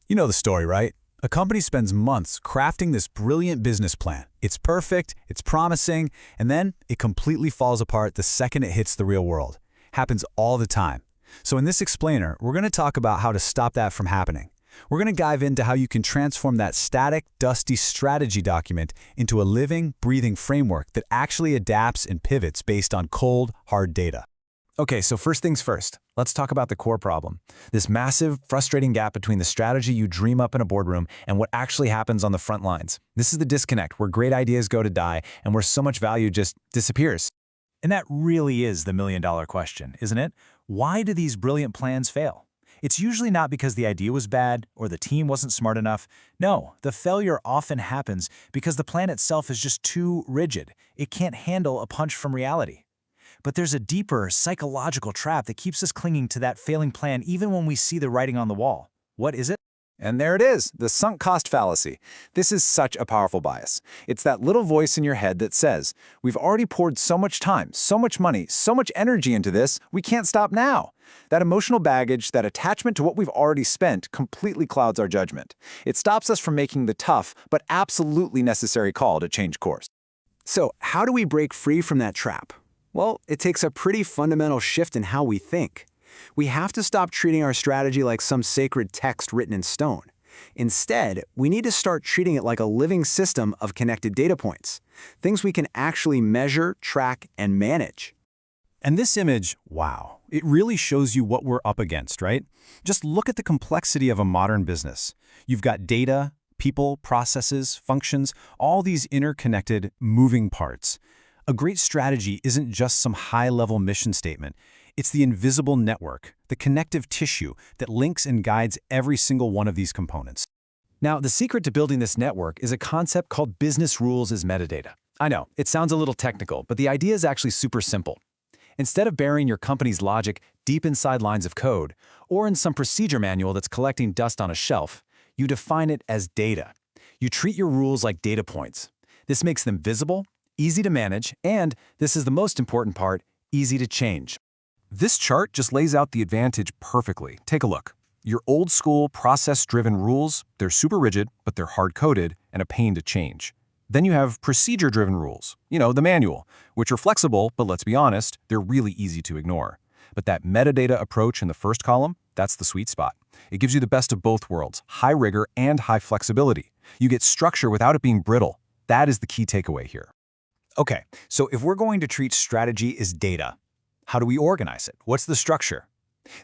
You know the story, right? A company spends months crafting this brilliant business plan. It's perfect, it's promising, and then it completely falls apart the second it hits the real world. Happens all the time. So in this explainer, we're going to talk about how to stop that from happening. We're going to dive into how you can transform that static, dusty strategy document into a living, breathing framework that actually adapts and pivots based on cold, hard data. Okay, so first things first, let's talk about the core problem. This massive, frustrating gap between the strategy you dream up in a boardroom and what actually happens on the front lines. This is the disconnect where great ideas go to die and where so much value just disappears. And that really is the million-dollar question, isn't it? Why do these brilliant plans fail? It's usually not because the idea was bad or the team wasn't smart enough. No, the failure often happens because the plan itself is just too rigid. It can't handle a punch from reality. But there's a deeper psychological trap that keeps us clinging to that failing plan even when we see the writing on the wall. What is it? And there it is, the sunk cost fallacy. This is such a powerful bias. It's that little voice in your head that says, we've already poured so much time, so much money, so much energy into this, we can't stop now. That emotional baggage, that attachment to what we've already spent, completely clouds our judgment. It stops us from making the tough, but absolutely necessary call to change course. So, how do we break free from that trap? Well, it takes a pretty fundamental shift in how we think. We have to stop treating our strategy like some sacred text written in stone. Instead, we need to start treating it like a living system of connected data points, things we can actually measure, track, and manage. And this image, wow, it really shows you what we're up against, right? Just look at the complexity of a modern business. You've got data, people, processes, functions, all these interconnected, moving parts. A great strategy isn't just some high-level mission statement. It's the invisible network, the connective tissue that links and guides every single one of these components. Now, the secret to building this network is a concept called business rules as metadata. I know, it sounds a little technical, but the idea is actually super simple. Instead of burying your company's logic deep inside lines of code, or in some procedure manual that's collecting dust on a shelf, you define it as data. You treat your rules like data points. This makes them visible, easy to manage, and, this is the most important part, easy to change. This chart just lays out the advantage perfectly. Take a look. Your old-school, process-driven rules, they're super rigid, but they're hard-coded and a pain to change. Then you have procedure-driven rules, the manual, which are flexible, but let's be honest, they're really easy to ignore. But that metadata approach in the first column, that's the sweet spot. It gives you the best of both worlds, high rigor and high flexibility. You get structure without it being brittle. That is the key takeaway here. Okay, so if we're going to treat strategy as data, how do we organize it? What's the structure?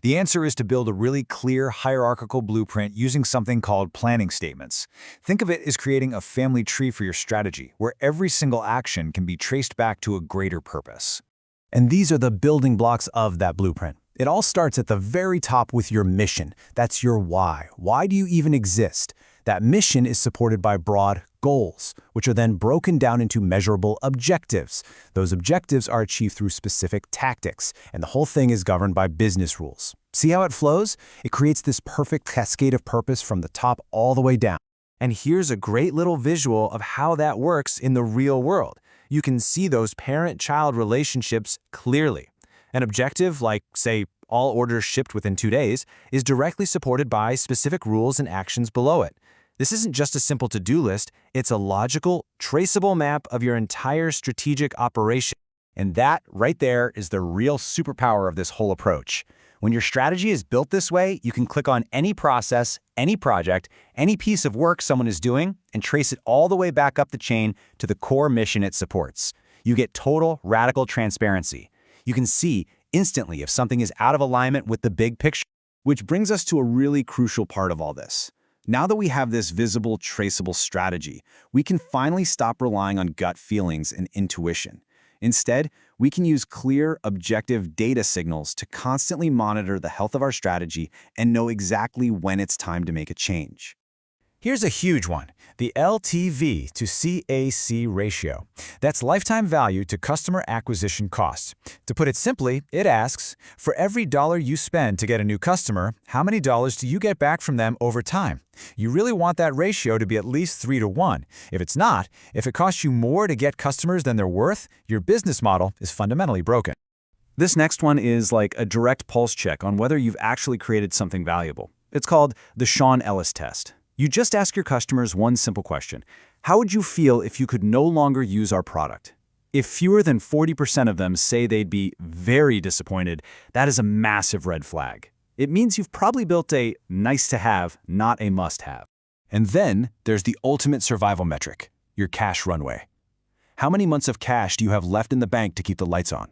The answer is to build a really clear hierarchical blueprint using something called planning statements. Think of it as creating a family tree for your strategy, where every single action can be traced back to a greater purpose. And these are the building blocks of that blueprint. It all starts at the very top with your mission. That's your why. Why do you even exist? That mission is supported by broad goals, which are then broken down into measurable objectives. Those objectives are achieved through specific tactics, and the whole thing is governed by business rules. See how it flows? It creates this perfect cascade of purpose from the top all the way down. And here's a great little visual of how that works in the real world. You can see those parent-child relationships clearly. An objective, like, say, all orders shipped within 2 days, is directly supported by specific rules and actions below it. This isn't just a simple to-do list, it's a logical, traceable map of your entire strategic operation. And that, right there, is the real superpower of this whole approach. When your strategy is built this way, you can click on any process, any project, any piece of work someone is doing, and trace it all the way back up the chain to the core mission it supports. You get total, radical transparency. You can see instantly if something is out of alignment with the big picture. Which brings us to a really crucial part of all this. Now that we have this visible, traceable strategy, we can finally stop relying on gut feelings and intuition. Instead, we can use clear, objective data signals to constantly monitor the health of our strategy and know exactly when it's time to make a change. Here's a huge one, the LTV to CAC ratio. That's lifetime value to customer acquisition cost. To put it simply, it asks, for every dollar you spend to get a new customer, how many dollars do you get back from them over time? You really want that ratio to be at least 3 to 1. If it's not, if it costs you more to get customers than they're worth, your business model is fundamentally broken. This next one is like a direct pulse check on whether you've actually created something valuable. It's called the Sean Ellis test. You just ask your customers one simple question. How would you feel if you could no longer use our product? If fewer than 40% of them say they'd be very disappointed, that is a massive red flag. It means you've probably built a nice-to-have, not a must-have. And then there's the ultimate survival metric, your cash runway. How many months of cash do you have left in the bank to keep the lights on?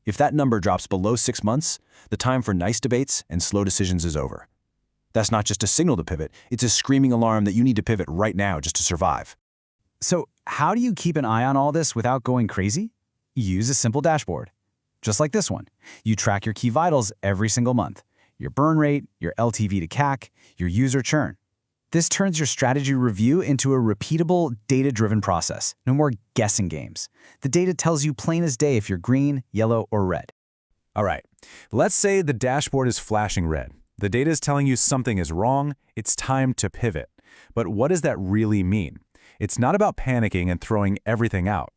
If that number drops below 6 months, the time for nice debates and slow decisions is over. That's not just a signal to pivot, it's a screaming alarm that you need to pivot right now just to survive. So how do you keep an eye on all this without going crazy? Use a simple dashboard. Just like this one. You track your key vitals every single month. Your burn rate, your LTV to CAC, your user churn. This turns your strategy review into a repeatable, data-driven process. No more guessing games. The data tells you plain as day if you're green, yellow, or red. All right, let's say the dashboard is flashing red. The data is telling you something is wrong, it's time to pivot. But what does that really mean? It's not about panicking and throwing everything out.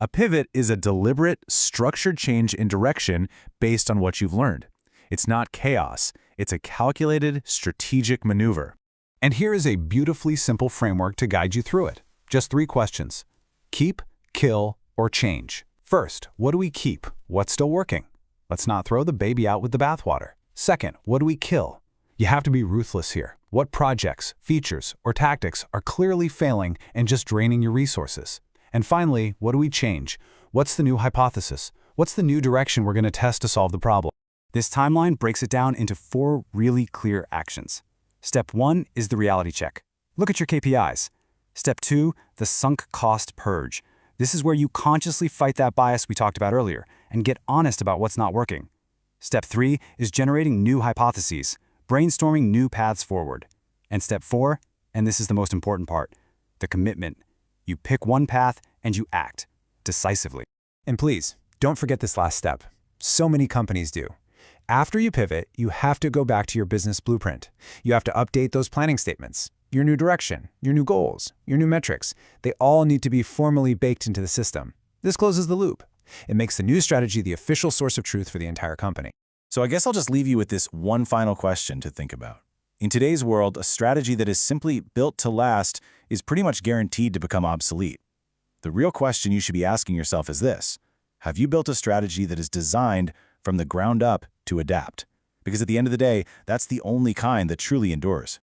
A pivot is a deliberate, structured change in direction based on what you've learned. It's not chaos, it's a calculated, strategic maneuver. And here is a beautifully simple framework to guide you through it. Just 3 questions. Keep, kill, or change. First, what do we keep? What's still working? Let's not throw the baby out with the bathwater. Second, what do we kill? You have to be ruthless here. What projects, features, or tactics are clearly failing and just draining your resources? And finally, what do we change? What's the new hypothesis? What's the new direction we're going to test to solve the problem? This timeline breaks it down into 4 really clear actions. Step 1 is the reality check. Look at your KPIs. Step 2, the sunk cost purge. This is where you consciously fight that bias we talked about earlier and get honest about what's not working. Step 3 is generating new hypotheses, brainstorming new paths forward. And step 4, and this is the most important part, the commitment. You pick one path and you act decisively. And please, don't forget this last step. So many companies do. After you pivot, you have to go back to your business blueprint. You have to update those planning statements, your new direction, your new goals, your new metrics. They all need to be formally baked into the system. This closes the loop. It makes the new strategy the official source of truth for the entire company. So I guess I'll just leave you with this one final question to think about. In today's world, a strategy that is simply built to last is pretty much guaranteed to become obsolete. The real question you should be asking yourself is this: have you built a strategy that is designed from the ground up to adapt? Because at the end of the day, that's the only kind that truly endures.